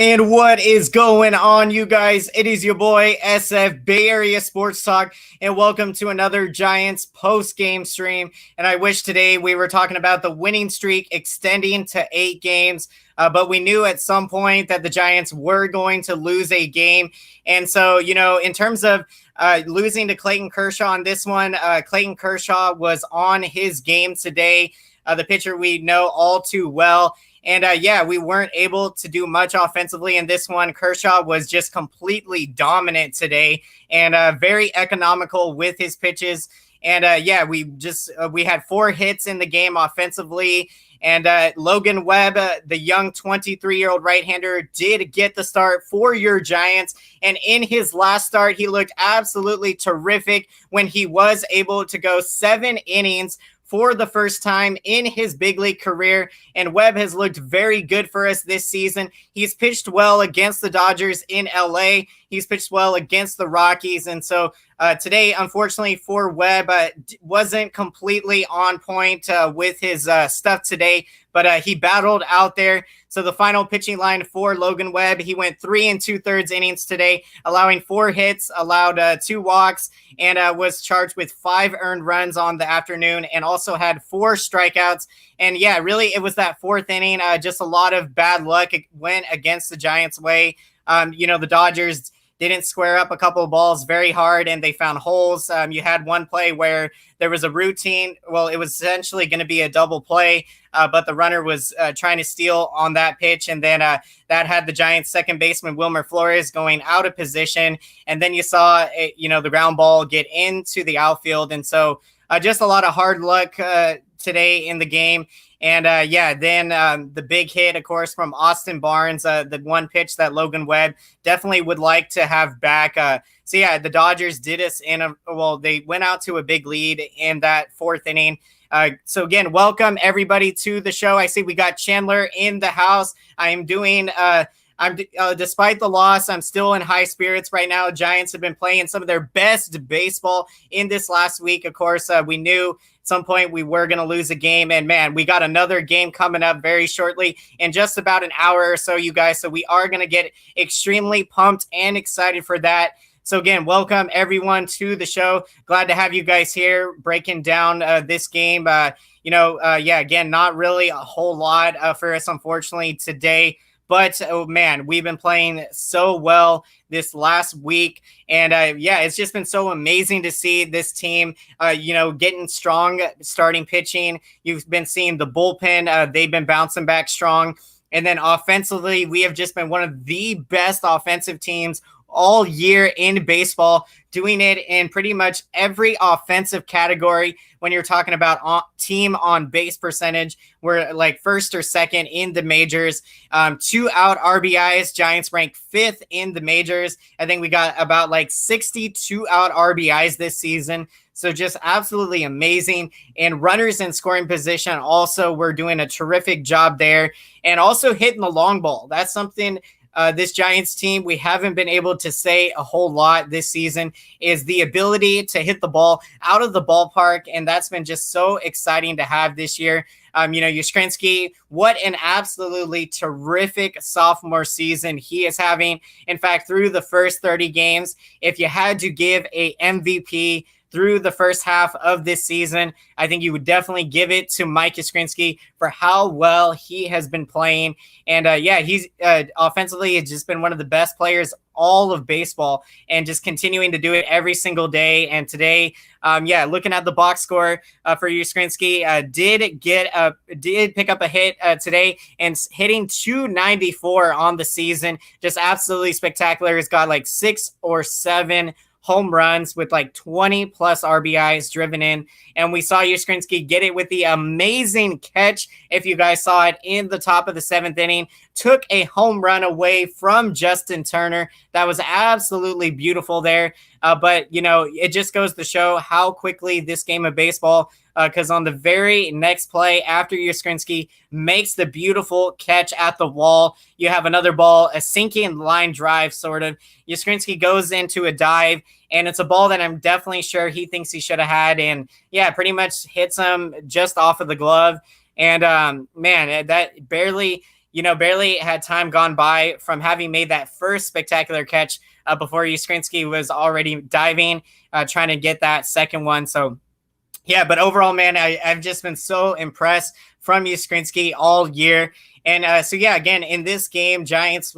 And what is going on, you guys? It is your boy SF Bay Area Sports Talk, and welcome to another Giants post-game stream. And I wish today we were talking about the winning streak extending to 8 games, but we knew at some point that the Giants were going to lose a game. And so, in terms of losing to Clayton Kershaw on this one, Clayton Kershaw was on his game today, the pitcher we know all too well. And we weren't able to do much offensively in this one. Kershaw was just completely dominant today and very economical with his pitches. And we had 4 hits in the game offensively. And Logan Webb, the young 23-year-old right-hander, did get the start for your Giants. And in his last start, he looked absolutely terrific when he was able to go 7 innings for the first time in his big league career. And Webb has looked very good for us this season. He's pitched well against the Dodgers in LA. He's pitched well against the Rockies. And so today, unfortunately for Webb, wasn't completely on point with his stuff today, but he battled out there. So the final pitching line for Logan Webb, he went 3 2/3 innings today, allowing 4 hits, allowed 2 walks, and was charged with 5 earned runs on the afternoon, and also had 4 strikeouts. And yeah, really, it was that 4th inning. Just a lot of bad luck. It went against the Giants' way. The Dodgers didn't square up a couple of balls very hard, and they found holes. You had one play where there was a routine. Well, it was essentially going to be a double play, but the runner was trying to steal on that pitch, and then that had the Giants' second baseman, Wilmer Flores, going out of position. And then you saw, the ground ball get into the outfield. And so just a lot of hard luck today in the game. And then the big hit, of course, from Austin Barnes, the one pitch that Logan Webb definitely would like to have back. The Dodgers did us they went out to a big lead in that 4th inning. So again, welcome everybody to the show. I see we got Chandler in the house. I am doing despite the loss, I'm still in high spirits right now. Giants have been playing some of their best baseball in this last week. Of course, we knew at some point we were going to lose a game, and man, we got another game coming up very shortly in just about an hour or so, you guys. So we are going to get extremely pumped and excited for that. So again, welcome everyone to the show. Glad to have you guys here breaking down this game. Again, not really a whole lot for us, unfortunately, today. But, oh, man, we've been playing so well this last week. And, it's just been so amazing to see this team, getting strong, starting pitching. You've been seeing the bullpen. They've been bouncing back strong. And then offensively, we have just been one of the best offensive teams all year in baseball, doing it in pretty much every offensive category. When you're talking about team on base percentage, we're like 1st or 2nd in the majors. 2 out RBIs, Giants rank 5th in the majors. I think we got about 62 out RBIs this season. So just absolutely amazing. And runners in scoring position also, we're doing a terrific job there. And also hitting the long ball. That's something this Giants team, we haven't been able to say a whole lot this season, is the ability to hit the ball out of the ballpark. And that's been just so exciting to have this year. Yastrzemski, what an absolutely terrific sophomore season he is having. In fact, through the first 30 games, if you had to give a MVP through the first half of this season, I think you would definitely give it to Mike Yastrzemski for how well he has been playing. And he's offensively has just been one of the best players all of baseball, and just continuing to do it every single day. And today, looking at the box score for Yastrzemski, did pick up a hit today and hitting 294 on the season. Just absolutely spectacular. He's got 6 or 7 home runs with 20 plus RBIs driven in. And we saw Yastrzemski get it with the amazing catch. If you guys saw it in the top of the 7th inning, took a home run away from Justin Turner. That was absolutely beautiful there. But it just goes to show how quickly this game of baseball, because on the very next play after Yastrzemski makes the beautiful catch at the wall, you have another ball, a sinking line drive sort of. Yastrzemski goes into a dive, and it's a ball that I'm definitely sure he thinks he should have had. And pretty much hits him just off of the glove. And that barely, barely had time gone by from having made that first spectacular catch before Yskrinski was already diving, trying to get that second one. So yeah, but overall, man, I've just been so impressed from Yskrinski all year. And so, yeah, again, in this game, Giants,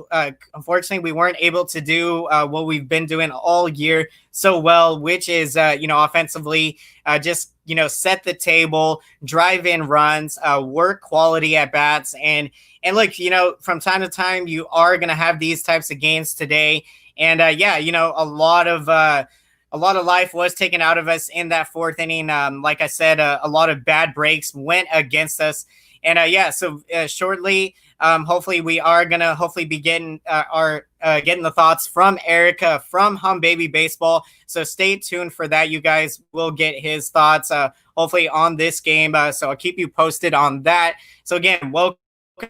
unfortunately, we weren't able to do what we've been doing all year so well, which is, offensively, just, set the table, drive in runs, work quality at bats. And look, from time to time, you are going to have these types of games today. And yeah, a lot of life was taken out of us in that fourth inning. Like I said, a lot of bad breaks went against us. And yeah, so shortly, hopefully we are going to hopefully be getting getting the thoughts from Erica from Hum Baby Baseball. So stay tuned for that. You guys will get his thoughts hopefully on this game. So I'll keep you posted on that. So again, welcome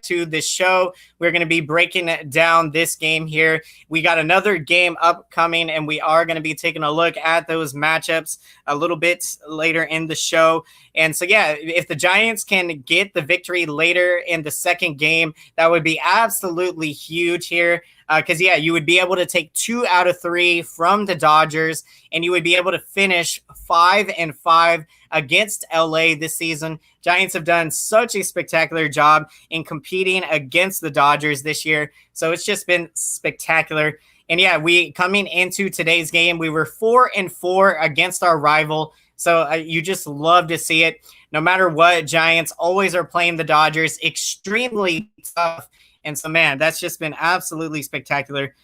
to the show. We're going to be breaking down this game here. We got another game upcoming, and we are going to be taking a look at those matchups a little bit later in the show. And so, yeah, if the Giants can get the victory later in the second game, that would be absolutely huge here. Because, yeah, you would be able to take 2 out of 3 from the Dodgers, and you would be able to finish 5-5 against LA this season. Giants have done such a spectacular job in competing against the Dodgers this year. So it's just been spectacular. And yeah, coming into today's game, we were 4-4 against our rival. So you just love to see it. No matter what, Giants always are playing the Dodgers extremely tough. And so, man, that's just been absolutely spectacular.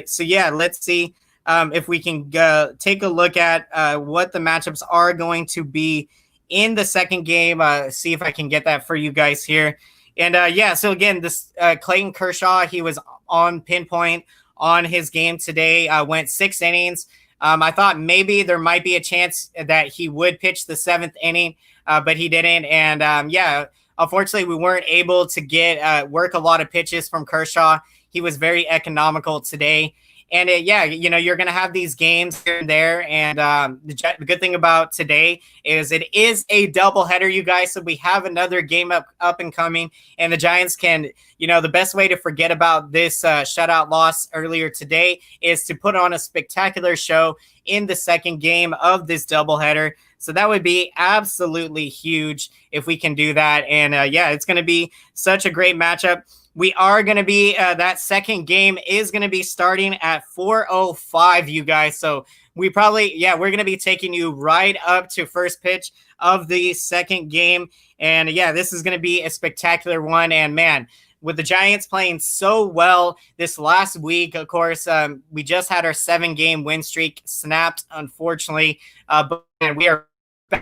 So, yeah, let's see if we can take a look at what the matchups are going to be in the second game. See if I can get that for you guys here. And, yeah, so, again, this Clayton Kershaw, he was on pinpoint on his game today, went 6 innings. I thought maybe there might be a chance that he would pitch the 7th inning, but he didn't. And, yeah, unfortunately, we weren't able to get work a lot of pitches from Kershaw. He was very economical today. And yeah, you're going to have these games here and there. And the good thing about today is it is a doubleheader, you guys. So we have another game up and coming. And the Giants can, the best way to forget about this shutout loss earlier today is to put on a spectacular show in the second game of this doubleheader. So that would be absolutely huge if we can do that. And yeah, it's going to be such a great matchup. We are going to be, that second game is going to be starting at 4:05, you guys. So we're going to be taking you right up to first pitch of the second game. And yeah, this is going to be a spectacular one. And man, with the Giants playing so well this last week, of course, we just had our 7-game win streak snapped, unfortunately. But we are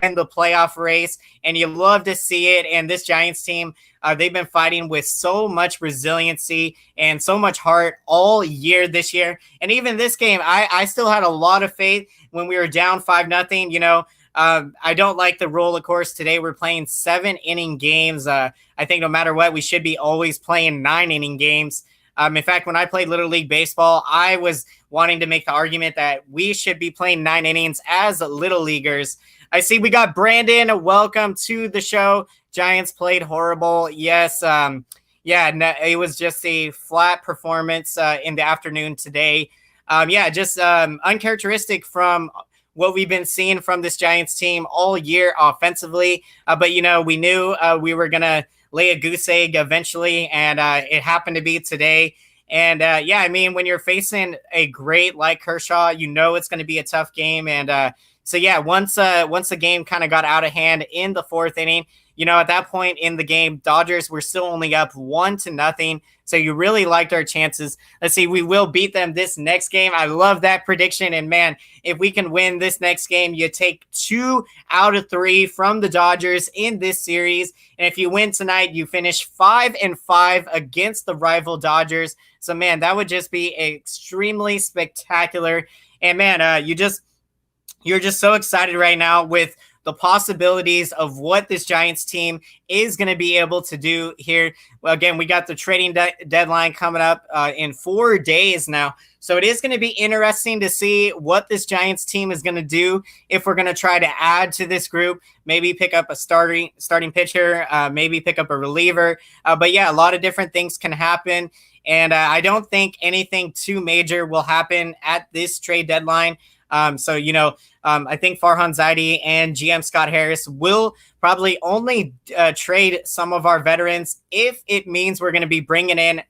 in the playoff race, and you love to see it. And this Giants team, they've been fighting with so much resiliency and so much heart all year this year. And even this game, I still had a lot of faith when we were down 5-0. I don't like the rule, of course. Today we're playing 7-inning games. I think no matter what, we should be always playing 9-inning games. In fact, when I played Little League Baseball, I was wanting to make the argument that we should be playing 9 innings as Little Leaguers. I see we got Brandon. Welcome to the show. Giants played horrible. Yes. It was just a flat performance in the afternoon today. Just uncharacteristic from what we've been seeing from this Giants team all year offensively. But, we knew we were going to lay a goose egg eventually, and it happened to be today. And, when you're facing a great like Kershaw, it's going to be a tough game. And so, yeah, once the game kind of got out of hand in the 4th inning, at that point in the game, Dodgers were still only up 1-0. So you really liked our chances. Let's see, we will beat them this next game. I love that prediction. And man, if we can win this next game, you take 2 out of 3 from the Dodgers in this series. And if you win tonight, you finish 5-5 against the rival Dodgers. So man, that would just be extremely spectacular. And man, you're just so excited right now with the possibilities of what this Giants team is going to be able to do here. Well, again, we got the trading deadline coming up in 4 days now. So it is going to be interesting to see what this Giants team is going to do if we're going to try to add to this group, maybe pick up a starting pitcher, maybe pick up a reliever. But yeah, a lot of different things can happen. And I don't think anything too major will happen at this trade deadline. I think Farhan Zaidi and GM Scott Harris will probably only trade some of our veterans if it means we're going to be bringing in,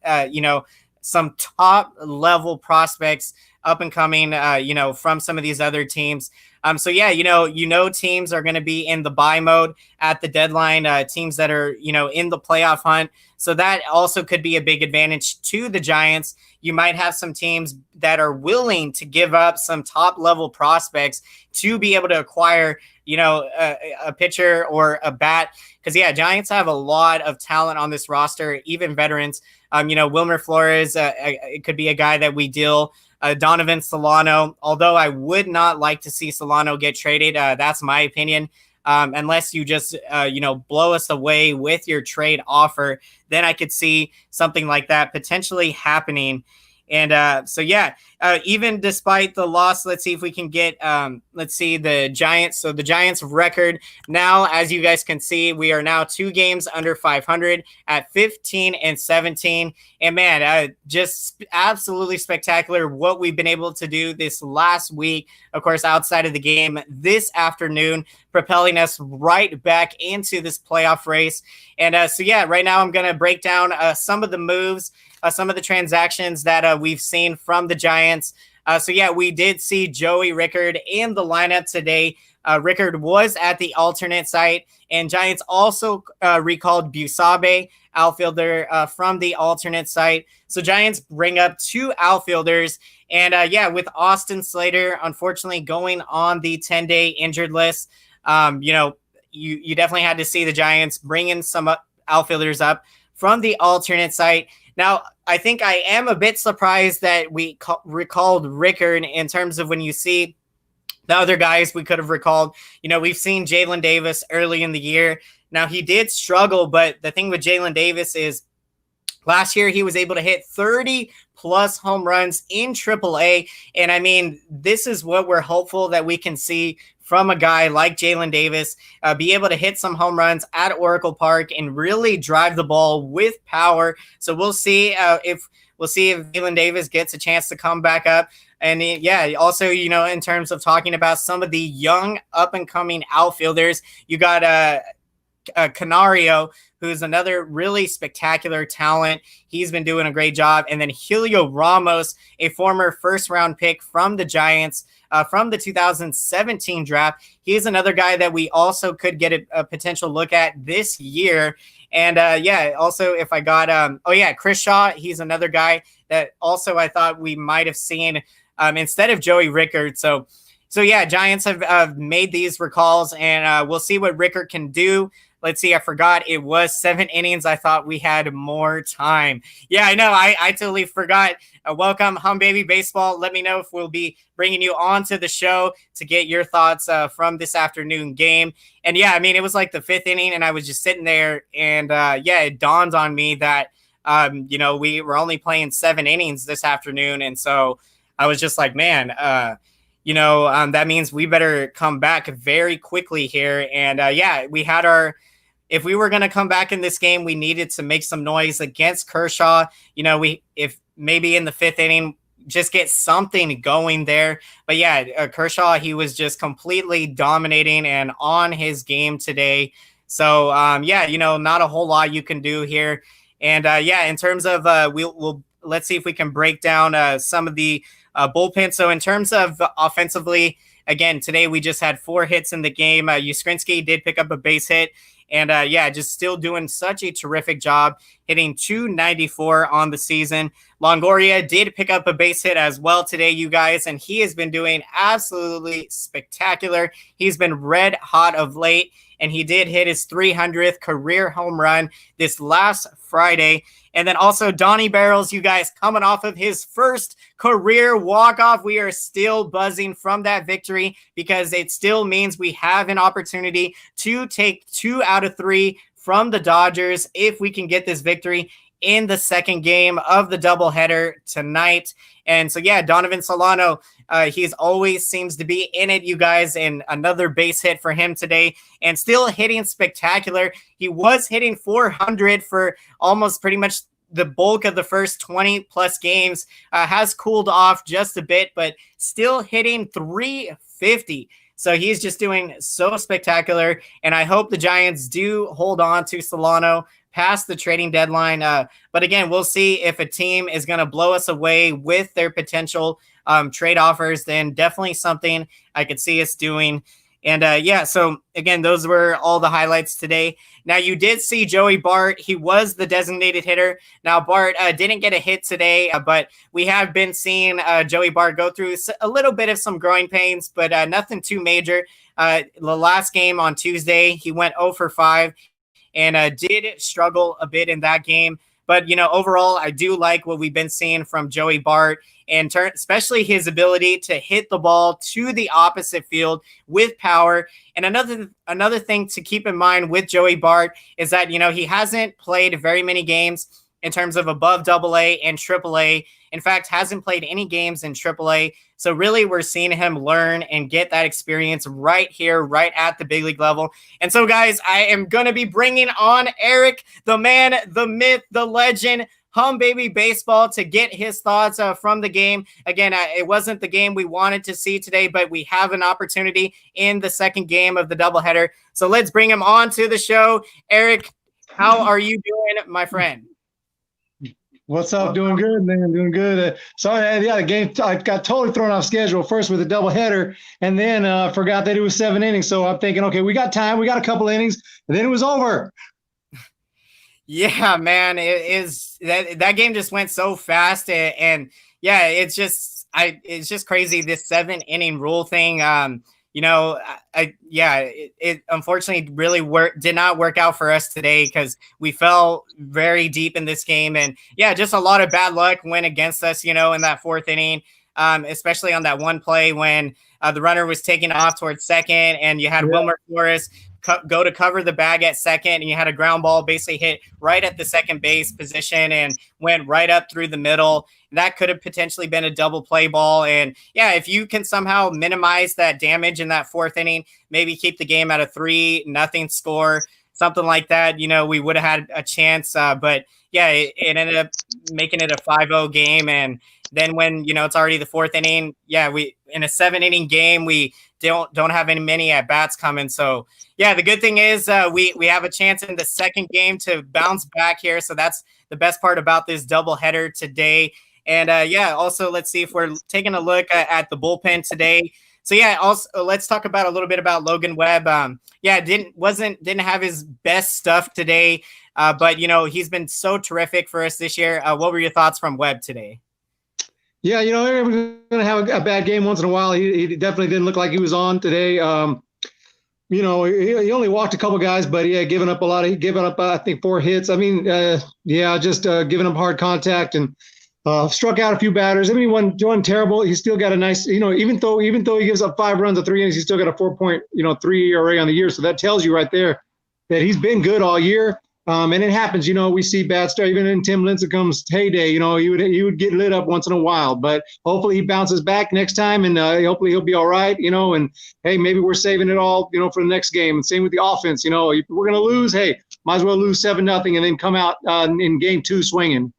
some top level prospects up and coming, from some of these other teams. Teams are going to be in the buy mode at the deadline, teams that are, in the playoff hunt. So that also could be a big advantage to the Giants. You might have some teams that are willing to give up some top level prospects to be able to acquire, a pitcher or a bat. Because, Giants have a lot of talent on this roster, even veterans. Wilmer Flores, it could be a guy that we deal. Donovan Solano, although I would not like to see Solano get traded. That's my opinion. Unless you just, blow us away with your trade offer, then I could see something like that potentially happening. And even despite the loss, let's see if we can get, the Giants. So the Giants record now, as you guys can see, we are now 2 games under 500 at 15-17. And man, just absolutely spectacular what we've been able to do this last week. Of course, outside of the game this afternoon, propelling us right back into this playoff race. And right now I'm going to break down some of the moves, some of the transactions that we've seen from the Giants. We did see Joey Rickard in the lineup today. Rickard was at the alternate site, and Giants also recalled Busabe, outfielder, from the alternate site. So Giants bring up 2 outfielders. And with Austin Slater, unfortunately, going on the 10-day injured list, you definitely had to see the Giants bring in some outfielders up from the alternate site. Now, I think I am a bit surprised that we recalled Rickard in terms of when you see the other guys we could have recalled. We've seen Jalen Davis early in the year. Now, he did struggle, but the thing with Jalen Davis is last year he was able to hit 30-plus home runs in AAA. And, I mean, this is what we're hopeful that we can see from a guy like Jalen Davis, be able to hit some home runs at Oracle Park and really drive the ball with power. So we'll see if Jalen Davis gets a chance to come back up. And also, in terms of talking about some of the young up and coming outfielders, you got Canario, who's another really spectacular talent. He's been doing a great job. And then Helio Ramos, a former first-round pick from the Giants, from the 2017 draft. He is another guy that we also could get a potential look at this year. And also if I got, Chris Shaw, he's another guy that also I thought we might have seen instead of Joey Rickard. So Giants have made these recalls, and we'll see what Rickard can do. Let's see. I forgot it was 7 innings. I thought we had more time. Yeah, I know. I totally forgot. Welcome, Hum Baby Baseball. Let me know if we'll be bringing you on to the show to get your thoughts from this afternoon game. And it was like the 5th inning, and I was just sitting there, and it dawned on me that we were only playing 7 innings this afternoon, and so I was just like, man, that means we better come back very quickly here. And we had if we were going to come back in this game, we needed to make some noise against Kershaw. If maybe in the 5th inning, just get something going there. But Kershaw, he was just completely dominating and on his game today. So, not a whole lot you can do here. And in terms of we'll let's see if we can break down some of the bullpen. So in terms of offensively, again, today we just had 4 hits in the game. Yastrzemski did pick up a base hit, and just still doing such a terrific job hitting 294 on the season. Longoria did pick up a base hit as well today, you guys, and he has been doing absolutely spectacular. He's been red hot of late, and he did hit his 300th career home run this last Friday. And then also Donnie Barrels, you guys, coming off of his first career walk-off. We are still buzzing from that victory because it still means we have an opportunity to take 2 out of 3 from the Dodgers if we can get this victory in the second game of the doubleheader tonight. And so, yeah, Donovan Solano, he's always seems to be in it, you guys, and another base hit for him today and still hitting spectacular. He was hitting 400 for almost pretty much the bulk of the first 20 plus games, has cooled off just a bit, but still hitting 350. So he's just doing so spectacular. And I hope the Giants do hold on to Solano past the trading deadline. But again, we'll see if a team is going to blow us away with their potential trade offers. Then definitely something I could see us doing. And yeah, so again, those were all the highlights today. Now, you did see Joey Bart. He was the designated hitter. Now, Bart didn't get a hit today, but we have been seeing Joey Bart go through a little bit of some growing pains, but nothing too major. The last game on Tuesday, he went 0 for 5 and did struggle a bit in that game. But, you know, overall, I do like what we've been seeing from Joey Bart, and especially his ability to hit the ball to the opposite field with power. And another thing to keep in mind with Joey Bart is that, you know, he hasn't played very many games in terms of above AA and AAA. In fact, hasn't played any games in AAA. So really, we're seeing him learn and get that experience right here, right at the big league level. And so, guys, I am going to be bringing on Eric, the man, the myth, the legend, Hum Baby Baseball, to get his thoughts from the game. Again, it wasn't the game we wanted to see today, but we have an opportunity in the second game of the doubleheader. So let's bring him on to the show. Eric, how are you doing, my friend? What's up? Doing good, man. Doing good. Sorry, yeah, the game I got totally thrown off schedule. First with the doubleheader, and then forgot that it was 7 innings. So I'm thinking, okay, we got time. We got a couple innings, and then it was over. Yeah, man, it is that game just went so fast, and yeah, it's just crazy, this 7-inning rule thing. You know, it unfortunately really did not work out for us today because we fell very deep in this game, and yeah, just a lot of bad luck went against us, you know, in that 4th inning, especially on that one play when the runner was taking off towards second, and you had Wilmer Flores go to cover the bag at second, and you had a ground ball basically hit right at the second base position and went right up through the middle. That could have potentially been a double play ball. And yeah, if you can somehow minimize that damage in that 4th inning, maybe keep the game at a 3-0 score, something like that, you know, we would have had a chance. But yeah, it ended up making it a 5-0 game. And then when, you know, it's already the 4th inning, yeah, we in a 7-inning game, we don't have many at bats coming. So yeah, the good thing is we have a chance in the second game to bounce back here. So that's the best part about this doubleheader today. And yeah, also let's see if we're taking a look at the bullpen today. So yeah, also let's talk about a little bit about Logan Webb. Yeah, didn't have his best stuff today, but you know, he's been so terrific for us this year. What were your thoughts from Webb today? Yeah, you know, everyone's going to have a bad game once in a while. He definitely didn't look like he was on today. You know, he only walked a couple guys, but yeah, giving up, I think 4 hits. I mean, just giving up hard contact and struck out a few batters. I mean, he wasn't terrible. He still got a nice, you know, even though he gives up 5 runs of 3 innings, he's still got a 4.3 ERA on the year. So that tells you right there that he's been good all year. And it happens, you know, we see bad stuff. Even in Tim Lincecum's heyday, you know, he would get lit up once in a while. But hopefully he bounces back next time, and hopefully he'll be all right, you know. And, hey, maybe we're saving it all, you know, for the next game. And same with the offense, you know. If we're going to lose, hey, might as well lose 7-0 and then come out in game 2 swinging.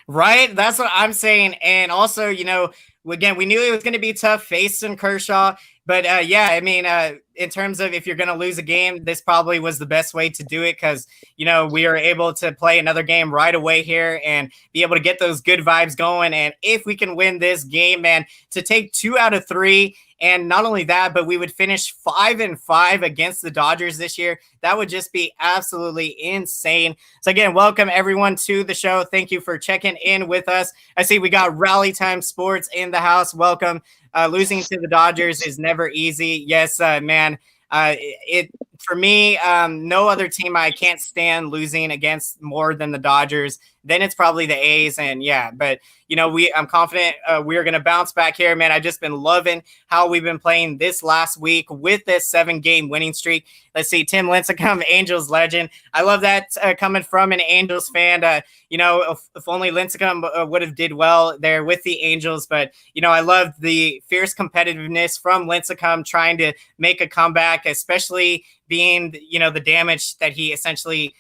Right? That's what I'm saying. And also, you know, again, we knew it was going to be tough facing Kershaw. But yeah, I mean, in terms of if you're going to lose a game, this probably was the best way to do it because, we are able to play another game right away here and be able to get those good vibes going. And if we can win this game, man, to take 2 out of 3, and not only that, but we would finish 5-5 against the Dodgers this year. That would just be absolutely insane. So again, welcome everyone to the show. Thank you for checking in with us. I see we got Rally Time Sports in the house. Welcome. Losing to the Dodgers is never easy. Yes, man. It for me, no other team I can't stand losing against more than the Dodgers. Then it's probably the A's, and yeah. But I'm confident we're gonna bounce back here, man. I've just been loving how we've been playing this last week with this 7-game winning streak. Let's see, Tim Lincecum, Angels legend. I love that coming from an Angels fan. If only Lincecum would have did well there with the Angels, but I love the fierce competitiveness from Lincecum trying to make a comeback, especially being the damage that he essentially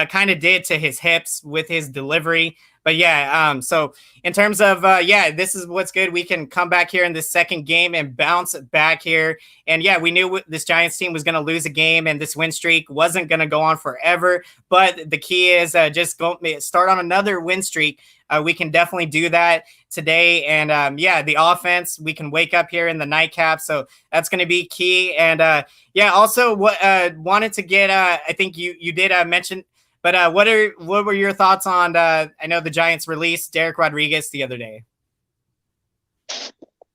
kind of did to his hips with his delivery. But yeah, so in terms of, this is what's good. We can come back here in this second game and bounce back here. And yeah, we knew this Giants team was going to lose a game and this win streak wasn't going to go on forever. But the key is just go start on another win streak. We can definitely do that today. And the offense, we can wake up here in the nightcap. So that's going to be key. And also what wanted to get, I think you did mention. But what were your thoughts on? I know the Giants released Derek Rodriguez the other day.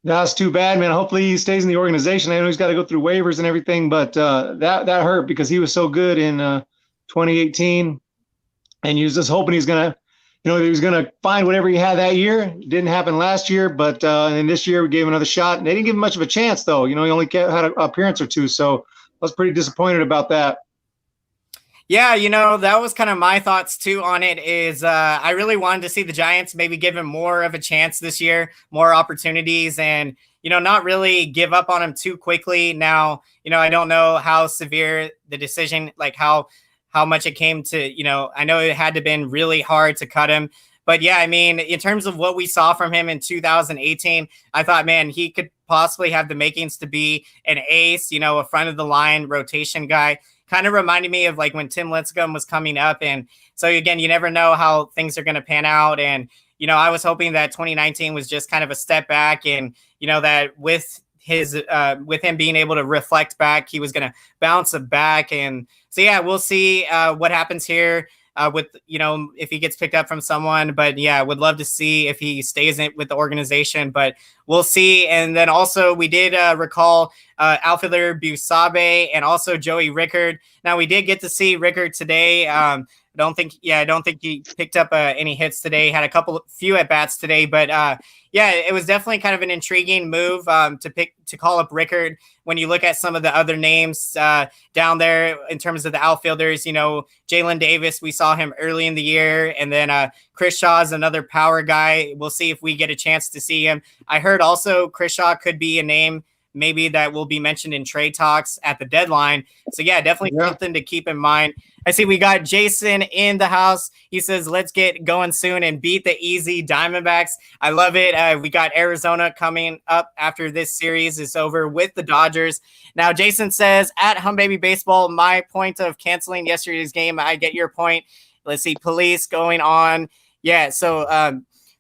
That's too bad, man. Hopefully he stays in the organization. I know he's got to go through waivers and everything, but that hurt because he was so good in 2018, and he was just hoping he's gonna, he was gonna find whatever he had that year. It didn't happen last year, but and then this year we gave him another shot. And they didn't give him much of a chance, though. He only had an appearance or two, so I was pretty disappointed about that. Yeah, that was kind of my thoughts too on it is I really wanted to see the Giants maybe give him more of a chance this year, more opportunities, and, not really give up on him too quickly. Now, I don't know how severe the decision, like how much it came to, I know it had to been really hard to cut him. But yeah, I mean, in terms of what we saw from him in 2018, I thought, man, he could possibly have the makings to be an ace, a front of the line rotation guy. Kind of reminded me of like when Tim Lincecum was coming up. And so again, you never know how things are going to pan out. And, I was hoping that 2019 was just kind of a step back and, that with him being able to reflect back, he was going to bounce it back. And so, yeah, we'll see what happens here with, if he gets picked up from someone. But yeah, would love to see if he stays in with the organization, but we'll see. And then also we did recall outfielder Busabe and also Joey Rickard. Now we did get to see Rickard today. I don't think he picked up any hits today. Had a few at bats today, but it was definitely kind of an intriguing move to call up Rickard. When you look at some of the other names down there in terms of the outfielders, Jalen Davis, we saw him early in the year, and then Chris Shaw is another power guy. We'll see if we get a chance to see him. I heard also Chris Shaw could be a name maybe that will be mentioned in trade talks at the deadline. So yeah, definitely something to keep in mind. I see we got Jason in the house. He says, let's get going soon and beat the easy Diamondbacks. I love it. We got Arizona coming up after this series is over with the Dodgers. Now, Jason says, at Hum Baby Baseball, my point of canceling yesterday's game, I get your point. Let's see, police going on. Yeah,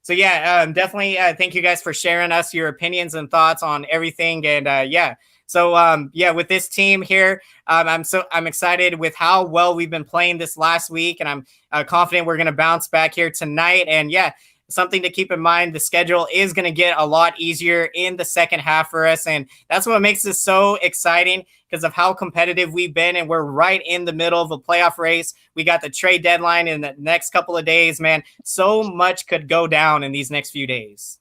definitely thank you guys for sharing us your opinions and thoughts on everything. And with this team here, I'm excited with how well we've been playing this last week, and I'm confident we're going to bounce back here tonight. And yeah, something to keep in mind, the schedule is going to get a lot easier in the second half for us. And that's what makes this so exciting because of how competitive we've been. And we're right in the middle of a playoff race. We got the trade deadline in the next couple of days, man. So much could go down in these next few days.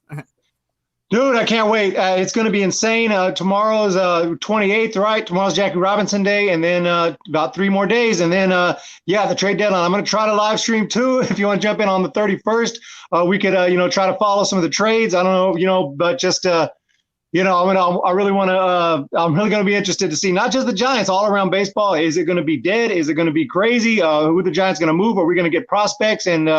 Dude, I can't wait. It's going to be insane. Tomorrow's 28th, right? Tomorrow's Jackie Robinson Day, and then about 3 more days. And then, the trade deadline. I'm going to try to live stream, too. If you want to jump in on the 31st, we could, try to follow some of the trades. I don't know, but just, I'm really going to be interested to see not just the Giants, all around baseball. Is it going to be dead? Is it going to be crazy? Who are the Giants going to move? Are we going to get prospects and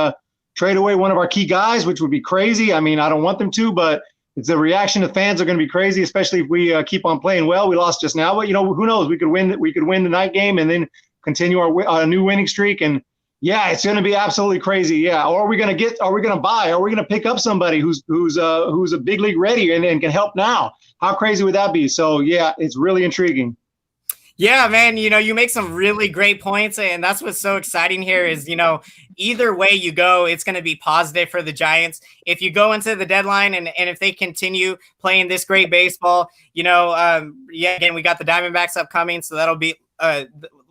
trade away one of our key guys, which would be crazy? I mean, I don't want them to, but the reaction of fans are going to be crazy, especially if we keep on playing well. We lost just now, but who knows? We could win. We could win the night game and then continue our new winning streak. And yeah, it's going to be absolutely crazy. Yeah, or are we going to Are we going to buy? Are we going to pick up somebody who's a big league ready and can help now? How crazy would that be? So yeah, it's really intriguing. Yeah, man, you make some really great points, and that's what's so exciting here is, either way you go, it's going to be positive for the Giants. If you go into the deadline and if they continue playing this great baseball, again, we got the Diamondbacks upcoming, so that'll be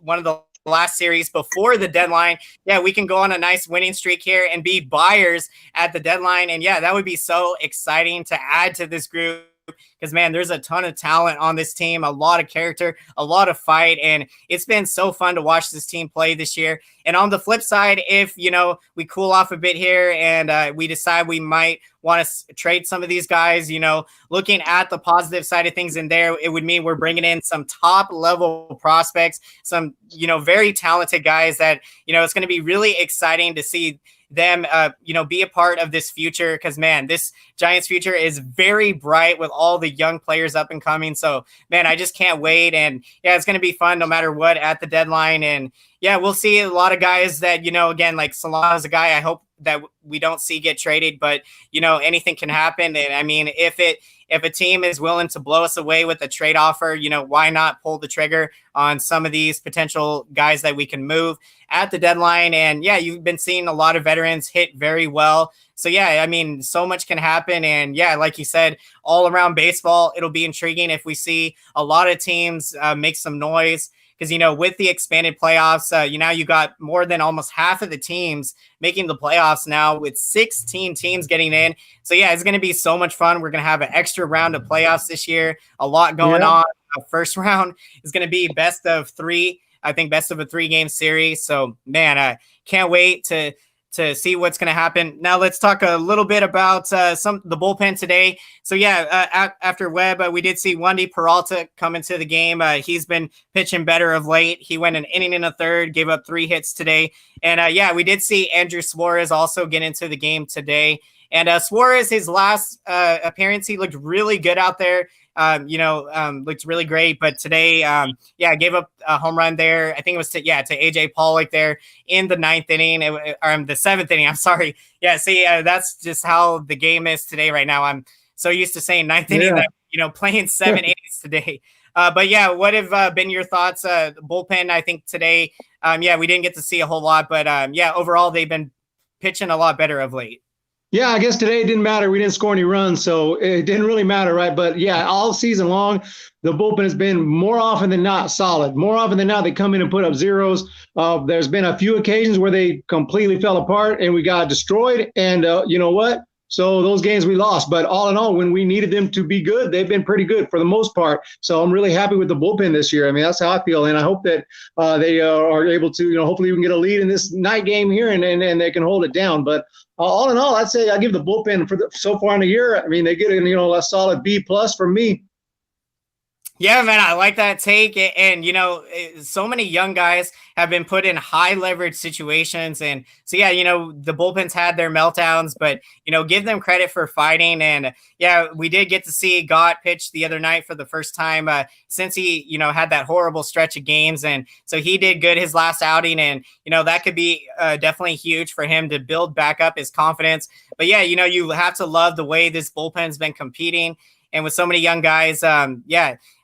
one of the last series before the deadline. Yeah, we can go on a nice winning streak here and be buyers at the deadline. And yeah, that would be so exciting to add to this group. Because, man, there's a ton of talent on this team, a lot of character, a lot of fight, and it's been so fun to watch this team play this year. And on the flip side, if, we cool off a bit here and we decide we might want to trade some of these guys, looking at the positive side of things in there, it would mean we're bringing in some top-level prospects, some, very talented guys that, it's going to be really exciting to see them, be a part of this future because, man, this Giants future is very bright with all the young players up and coming. So, man, I just can't wait. And, yeah, it's going to be fun no matter what at the deadline. And, yeah, we'll see a lot of guys that, again, like Solano's a guy I hope that we don't see get traded, but, anything can happen. And, I mean, if a team is willing to blow us away with a trade offer, why not pull the trigger on some of these potential guys that we can move at the deadline? And yeah, you've been seeing a lot of veterans hit very well. So yeah, I mean, so much can happen. And yeah, like you said, all around baseball, it'll be intriguing if we see a lot of teams make some noise. Because, with the expanded playoffs, you got more than almost half of the teams making the playoffs now with 16 teams getting in. So, yeah, it's going to be so much fun. We're going to have an extra round of playoffs this year. A lot going on. First round is going to be best of three. I think best of a 3-game series. So, man, I can't wait to see what's going to happen. Now let's talk a little bit about the bullpen today. So yeah, after Webb, we did see Wandy Peralta come into the game. He's been pitching better of late. He went an inning and a third, gave up 3 hits today. And yeah, we did see Andrew Suarez also get into the game today. And Suarez, his last appearance, he looked really good out there. Looked really great. But today, gave up a home run there. I think it was to AJ Pollock there in the 9th inning, or the 7th inning. I'm sorry. Yeah, see, that's just how the game is today right now. I'm so used to saying 9th inning that, playing 7 innings today. But yeah, what have been your thoughts? Bullpen, I think today, we didn't get to see a whole lot, but overall they've been pitching a lot better of late. Yeah, I guess today it didn't matter. We didn't score any runs, so it didn't really matter, right? But yeah, all season long, the bullpen has been more often than not solid. More often than not, they come in and put up zeros. There's been a few occasions where they completely fell apart and we got destroyed. And you know what? So those games we lost. But all in all, when we needed them to be good, they've been pretty good for the most part. So I'm really happy with the bullpen this year. I mean, that's how I feel. And I hope that they are able to, hopefully we can get a lead in this night game here and they can hold it down. But all in all, I'd say I give the bullpen so far in the year. I mean, they get a solid B+ from me. Yeah, man, I like that take. And, so many young guys have been put in high leverage situations. And so, yeah, the bullpens had their meltdowns, but, give them credit for fighting. And yeah, we did get to see Gott pitch the other night for the first time since he, had that horrible stretch of games. And so he did good his last outing. And, that could be definitely huge for him to build back up his confidence. But yeah, you have to love the way this bullpen's been competing. And with so many young guys,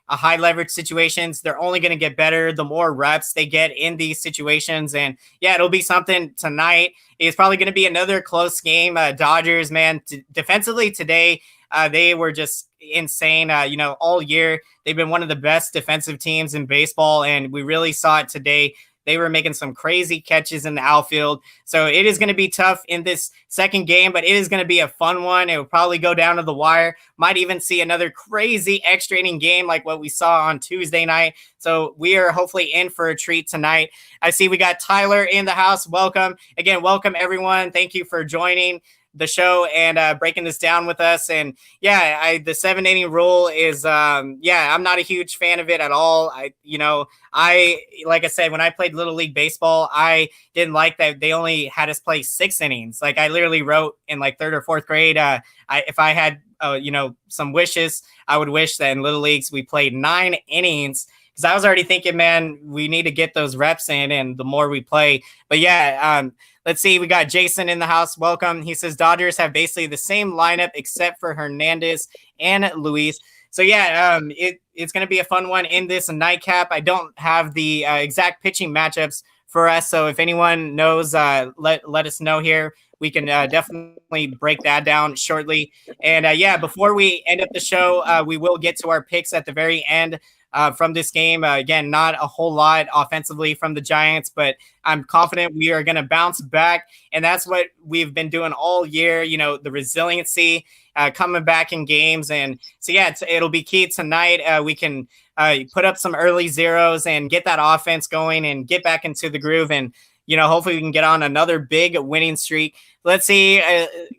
high leverage situations, they're only going to get better the more reps they get in these situations. And yeah, it'll be something tonight. It's probably going to be another close game. Dodgers, man, defensively today, they were just insane. All year, they've been one of the best defensive teams in baseball. And we really saw it today. They were making some crazy catches in the outfield. So it is going to be tough in this second game, but it is going to be a fun one. It will probably go down to the wire. Might even see another crazy extra inning game like what we saw on Tuesday night. So we are hopefully in for a treat tonight. I see we got Tyler in the house. Welcome. Again, welcome everyone. Thank you for joining the show and breaking this down with us. And yeah, the 7-inning rule is, I'm not a huge fan of it at all. Like I said, when I played Little League Baseball, I didn't like that they only had us play 6 innings. Like I literally wrote in like 3rd or 4th grade, if I had some wishes. I would wish that in Little Leagues we played 9 innings, because I was already thinking, man, we need to get those reps in, and the more we play. But yeah, let's see. We got Jason in the house. Welcome. He says Dodgers have basically the same lineup except for Hernandez and Luis. So yeah, it's going to be a fun one in this nightcap. I don't have the exact pitching matchups for us, so if anyone knows, let us know here. We can definitely break that down shortly. And yeah, before we end up the show, we will get to our picks at the very end. From this game. Again, not a whole lot offensively from the Giants, but I'm confident we are going to bounce back. And that's what we've been doing all year, the resiliency coming back in games. And so, yeah, it'll be key tonight. We can put up some early zeros and get that offense going and get back into the groove. And, hopefully we can get on another big winning streak. Let's see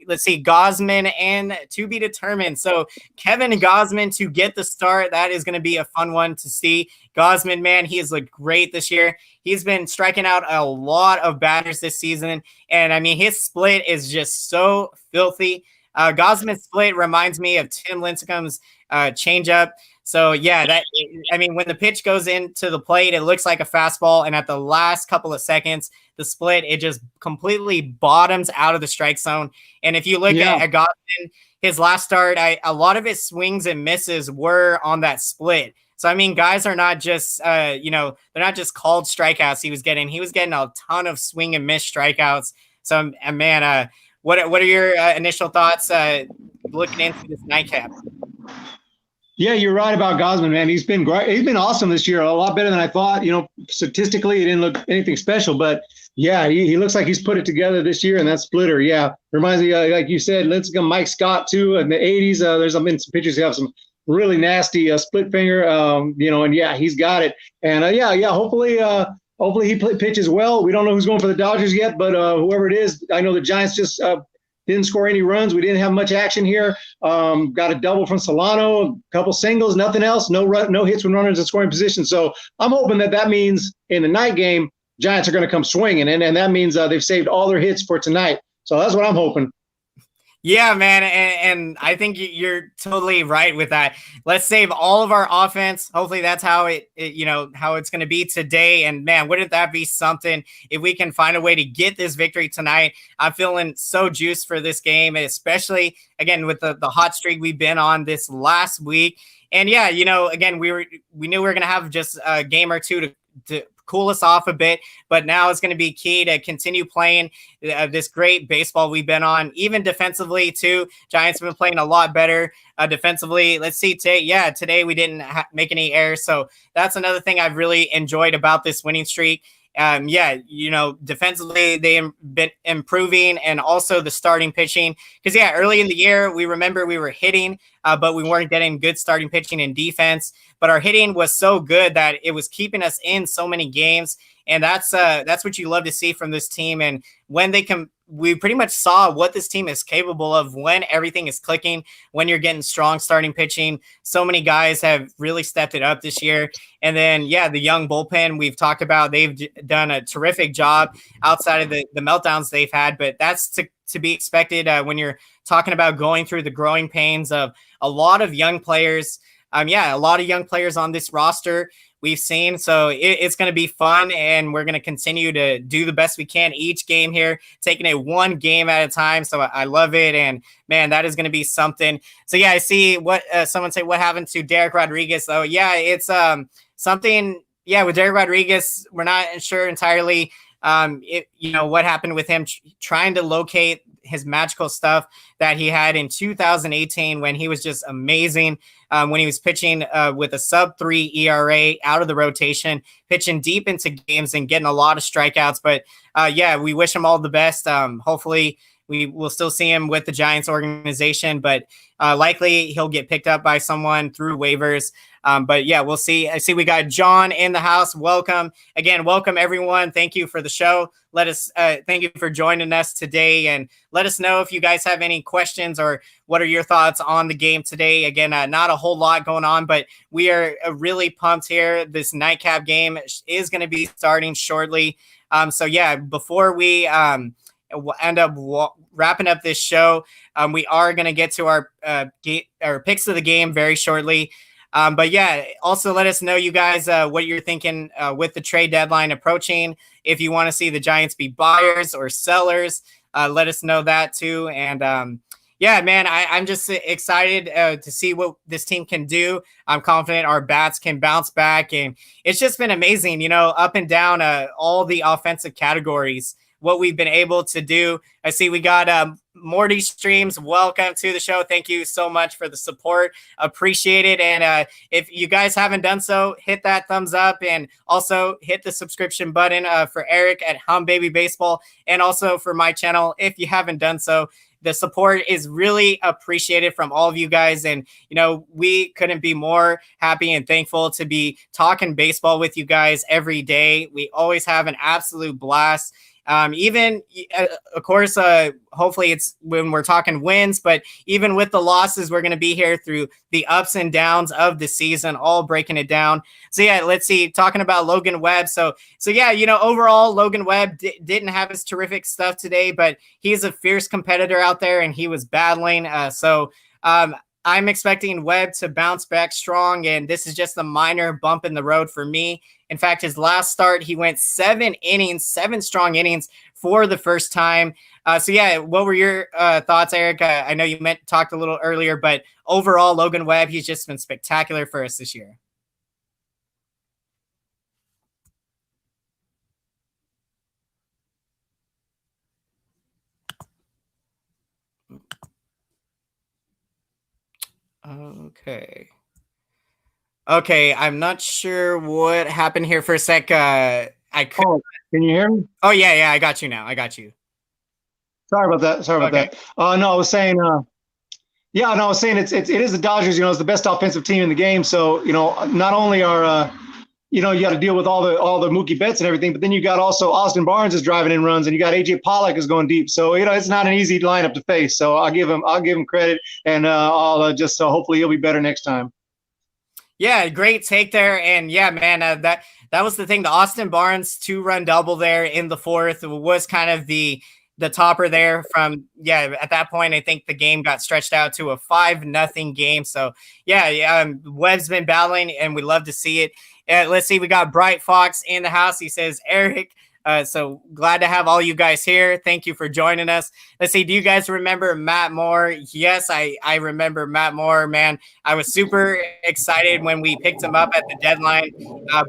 Gausman and to be determined. So Kevin Gausman to get the start. That is going to be a fun one to see. Gausman, man, he has looked great this year. He's been striking out a lot of batters this season. And I mean, his split is just so filthy. Gausman's split reminds me of Tim Lincecum's changeup. So yeah, when the pitch goes into the plate, it looks like a fastball, and at the last couple of seconds, the split, it just completely bottoms out of the strike zone. And if you look at Gausman, his last start, a lot of his swings and misses were on that split. So I mean, guys are not just they're not just called strikeouts. He was getting a ton of swing and miss strikeouts. So man, what are your initial thoughts looking into this nightcap? Yeah, you're right about Gausman, man. He's been great. He's been awesome this year. A lot better than I thought. Statistically, he didn't look anything special, but yeah, he looks like he's put it together this year. And that splitter, yeah, reminds me, like you said, let's go Mike Scott too. In the '80s, there's been some pitchers who have some really nasty split finger, and yeah, he's got it. And hopefully he pitches well. We don't know who's going for the Dodgers yet, but whoever it is, I know the Giants just didn't score any runs. We didn't have much action here. Got a double from Solano, a couple singles, nothing else. No hits when runners in scoring position. So I'm hoping that means in the night game, Giants are going to come swinging, and that means they've saved all their hits for tonight. So that's what I'm hoping. Yeah, man, and I think you're totally right with that. Let's save all of our offense. Hopefully that's how how it's going to be today. And man, wouldn't that be something if we can find a way to get this victory tonight? I'm feeling so juiced for this game, especially again with the hot streak we've been on this last week. And yeah, again, we knew we were going to have just a game or two to cool us off a bit, but now it's going to be key to continue playing this great baseball we've been on, even defensively too. Giants have been playing a lot better defensively. Let's see today we didn't make any errors, so that's another thing I've really enjoyed about this winning streak. Defensively they've been improving, and also the starting pitching. Because early in the year we were hitting, but we weren't getting good starting pitching and defense. But our hitting was so good that it was keeping us in so many games, and that's what you love to see from this team. And when we pretty much saw what this team is capable of when everything is clicking, when you're getting strong starting pitching. So many guys have really stepped it up this year. And then, the young bullpen we've talked about, they've done a terrific job outside of the meltdowns they've had. But that's to be expected when you're talking about going through the growing pains of a lot of young players. A lot of young players on this roster we've seen. So it's going to be fun, and we're going to continue to do the best we can each game here, taking it one game at a time. So I love it. And man, that is going to be something. So I see what someone say, what happened to Derek Rodriguez though? It's something. With Derek Rodriguez, we're not sure entirely, what happened with him trying to locate his magical stuff that he had in 2018 when he was just amazing, when he was pitching with a sub-3 ERA out of the rotation, pitching deep into games and getting a lot of strikeouts. But we wish him all the best. Hopefully we will still see him with the Giants organization, but likely he'll get picked up by someone through waivers. But we'll see. I see we got John in the house. Welcome again. Welcome everyone. Thank you for the show. Thank you for joining us today, and let us know if you guys have any questions or what are your thoughts on the game today. Again, not a whole lot going on, but we are really pumped here. This nightcap game is going to be starting shortly. Before we we'll end up wrapping up this show. We are going to get to our picks of the game very shortly. But yeah, also let us know, you guys, what you're thinking with the trade deadline approaching. If you want to see the Giants be buyers or sellers, let us know that too. And yeah, man, I'm just excited to see what this team can do. I'm confident our bats can bounce back. And it's just been amazing, up and down all the offensive categories, what we've been able to do. I see we got Morty Streams. Welcome to the show. Thank you so much for the support. Appreciate it. And if you guys haven't done so, hit that thumbs up and also hit the subscription button for Eric at Hum Baby Baseball and also for my channel if you haven't done so. The support is really appreciated from all of you guys. And, we couldn't be more happy and thankful to be talking baseball with you guys every day. We always have an absolute blast. Even, of course, hopefully it's when we're talking wins, but even with the losses, we're going to be here through the ups and downs of the season, all breaking it down. So yeah, let's see, talking about Logan Webb. So yeah, overall, Logan Webb didn't have his terrific stuff today, but he's a fierce competitor out there and he was battling. I'm expecting Webb to bounce back strong, and this is just a minor bump in the road for me. In fact, his last start, he went 7 strong innings for the first time. So yeah, what were your thoughts, Eric? I know you talked a little earlier, but overall, Logan Webb, he's just been spectacular for us this year. Okay, I'm not sure what happened here for a sec. Can you hear me? Oh, yeah, I got you now. I got you. Sorry about that. No, I was saying, it is the Dodgers. It's the best offensive team in the game. So not only are you got to deal with all the Mookie Betts and everything, but then you got also Austin Barnes is driving in runs, and you got AJ Pollock is going deep. So it's not an easy lineup to face. So I'll give him credit, and I'll just hopefully he'll be better next time. Yeah, great take there. And yeah, man, that was the thing. The Austin Barnes 2-run double there in the fourth was kind of the topper there from, at that point, I think the game got stretched out to a 5-0 game. So yeah, Webb's been battling and we love to see it. Let's see, we got Bright Fox in the house. He says, Eric, so glad to have all you guys here. Thank you for joining us. Let's see, do you guys remember Matt Moore? Yes, I remember Matt Moore, man. I was super excited when we picked him up at the deadline,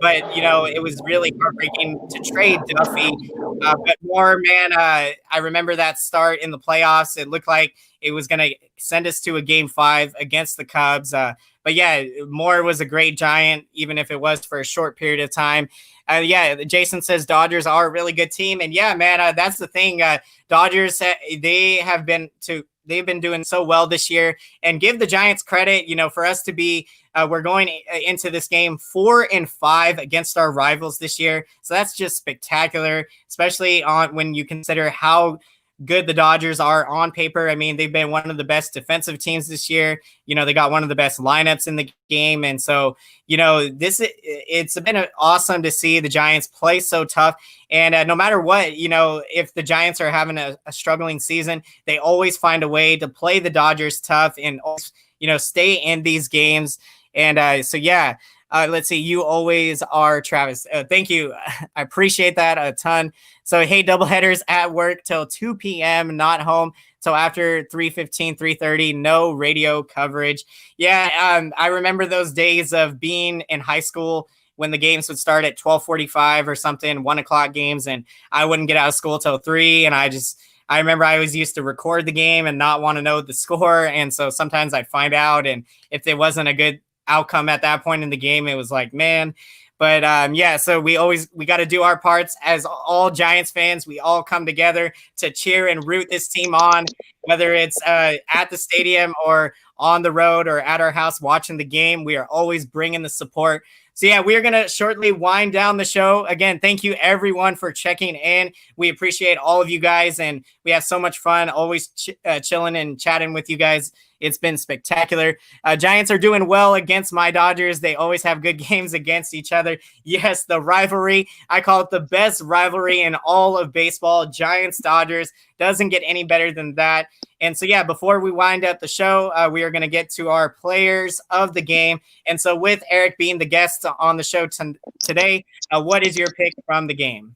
but, it was really heartbreaking to trade Duffy. But Moore, man, I remember that start in the playoffs. It looked like it was going to send us to a Game 5 against the Cubs. But yeah, Moore was a great Giant, even if it was for a short period of time. Jason says Dodgers are a really good team. And yeah, man, that's the thing. Dodgers, they've been doing so well this year, and give the Giants credit, for us to be, we're going into this game 4-5 against our rivals this year. So that's just spectacular, especially when you consider how good the Dodgers are on paper. I mean, they've been one of the best defensive teams this year. They got one of the best lineups in the game. And so, it's been awesome to see the Giants play so tough. And no matter what, if the Giants are having a struggling season, they always find a way to play the Dodgers tough and, stay in these games. And let's see. You always are, Travis. Thank you. I appreciate that a ton. So, hey, doubleheaders at work till 2 p.m., not home till after 3:15, 3:30, no radio coverage. Yeah, I remember those days of being in high school when the games would start at 12:45 or something, 1 o'clock games, and I wouldn't get out of school till 3. And I remember I always used to record the game and not want to know the score. And so sometimes I'd find out, and if there wasn't a good outcome at that point in the game, it was like, man. But so we got to do our parts as all Giants fans. We all come together to cheer and root this team on, whether it's at the stadium or on the road or at our house watching the game. We are always bringing the support. So yeah, we're going to shortly wind down the show. Again, thank you everyone for checking in. We appreciate all of you guys, and we have so much fun always chilling and chatting with you guys It's been spectacular. Giants are doing well against my Dodgers. They always have good games against each other. Yes, the rivalry. I call it the best rivalry in all of baseball. Giants Dodgers doesn't get any better than that. And so, yeah, before we wind up the show, we are going to get to our players of the game. And so, with Eric being the guest on the show today, what is your pick from the game?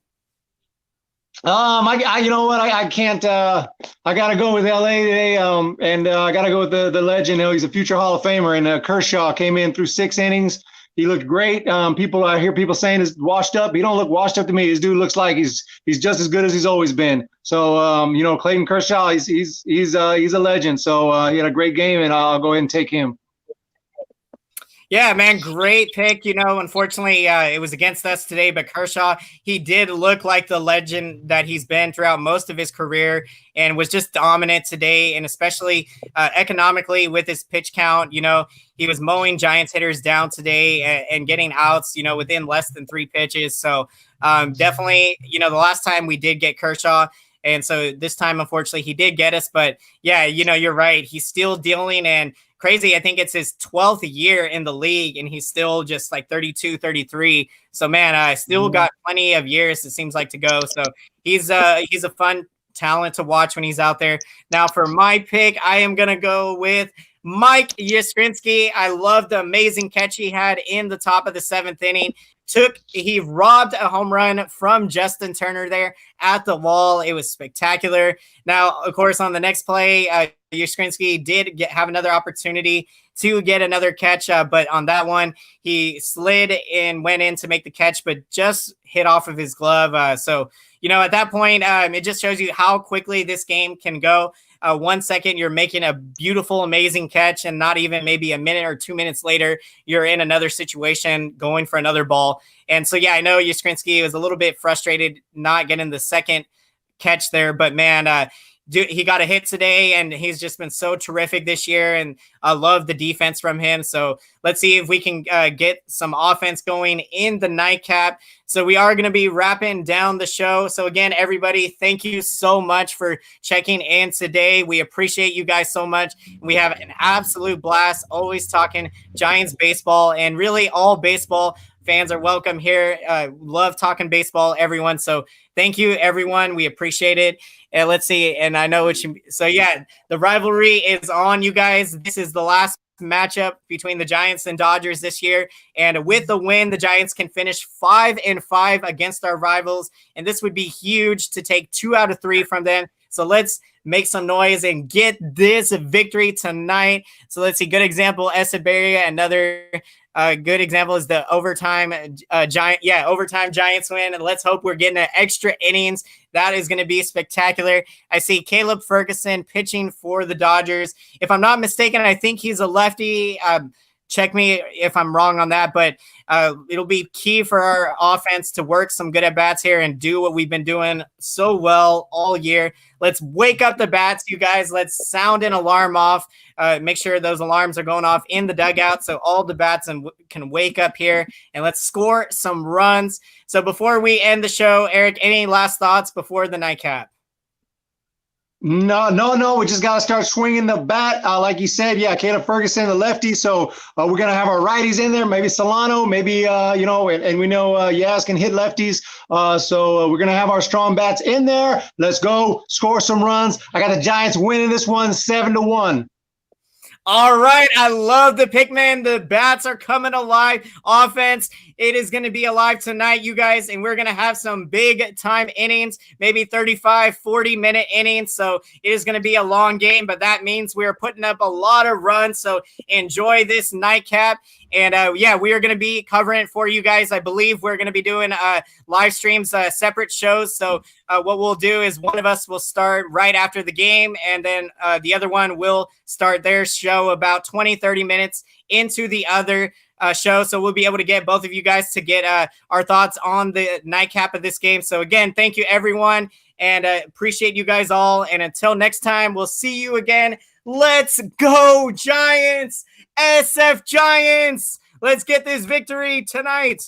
You know what? I can't. I gotta go with LA today. And I gotta go with the legend. He's a future Hall of Famer. And Kershaw came in through 6 innings. He looked great. I hear people saying he's washed up. He don't look washed up to me. This dude looks like he's just as good as he's always been. So Clayton Kershaw, he's a legend. So he had a great game, and I'll go ahead and take him. Yeah, man, great pick. Unfortunately, it was against us today, but Kershaw, he did look like the legend that he's been throughout most of his career and was just dominant today, and especially economically with his pitch count. He was mowing Giants hitters down today and getting outs, within less than 3 pitches. So definitely, the last time we did get Kershaw, and so this time, unfortunately, he did get us. But yeah, you're right. He's still dealing, and crazy. I think it's his 12th year in the league, and he's still just like 32, 33. So, man, I still got plenty of years, it seems like, to go. So he's a fun talent to watch when he's out there. Now, for my pick, I am going to go with Mike Yastrzemski. I love the amazing catch he had in the top of the 7th inning. He robbed a home run from Justin Turner there at the wall. It was spectacular. Now, of course, on the next play, Yastrzemski did have another opportunity to get another catch, but on that one, he slid and went in to make the catch, but just hit off of his glove. So, at that point, it just shows you how quickly this game can go. 1 second, you're making a beautiful, amazing catch, and not even maybe a minute or 2 minutes later, you're in another situation going for another ball. And so, yeah, I know Yastrzemski was a little bit frustrated not getting the second catch there, but man, he got a hit today, and he's just been so terrific this year, and I love the defense from him. So let's see if we can get some offense going in the nightcap. So we are going to be wrapping down the show. So again, everybody, thank you so much for checking in today. We appreciate you guys so much. We have an absolute blast, always talking Giants baseball, and really all baseball fans are welcome here. Love talking baseball, everyone. So thank you, everyone. We appreciate it. And let's see. And I know what you. So yeah, the rivalry is on, you guys. This is the last matchup between the Giants and Dodgers this year. And with the win, the Giants can finish 5-5 against our rivals. And this would be huge to take 2 out of 3 from them. So let's make some noise and get this victory tonight. So let's see. Good example, Echeverria. Another good example is the overtime Giants win. And let's hope we're getting an extra innings. That is going to be spectacular. I see Caleb Ferguson pitching for the Dodgers. If I'm not mistaken, I think he's a lefty. Check me if I'm wrong on that, but it'll be key for our offense to work some good at-bats here and do what we've been doing so well all year. Let's wake up the bats, you guys. Let's sound an alarm off. Make sure those alarms are going off in the dugout so all the bats can wake up here, and let's score some runs. So before we end the show, Eric, any last thoughts before the nightcap? No. We just got to start swinging the bat. Like you said, yeah, Caleb Ferguson, the lefty. So we're going to have our righties in there, maybe Solano, maybe, and we know Yaz can hit lefties. So we're going to have our strong bats in there. Let's go score some runs. I got the Giants winning this one 7-1. All right. I love the pick, man. The bats are coming alive. Offense, it is going to be alive tonight, you guys, and we're going to have some big time innings, maybe 35, 40-minute innings. So it is going to be a long game, but that means we're putting up a lot of runs. So enjoy this nightcap. And yeah, we are going to be covering it for you guys. I believe we're going to be doing live streams, separate shows. So what we'll do is one of us will start right after the game, and then the other one will start their show about 20, 30 minutes into the other show. So we'll be able to get both of you guys to get our thoughts on the nightcap of this game. So again, thank you, everyone, and appreciate you guys all. And until next time, we'll see you again. Let's go, Giants! SF Giants! Let's get this victory tonight.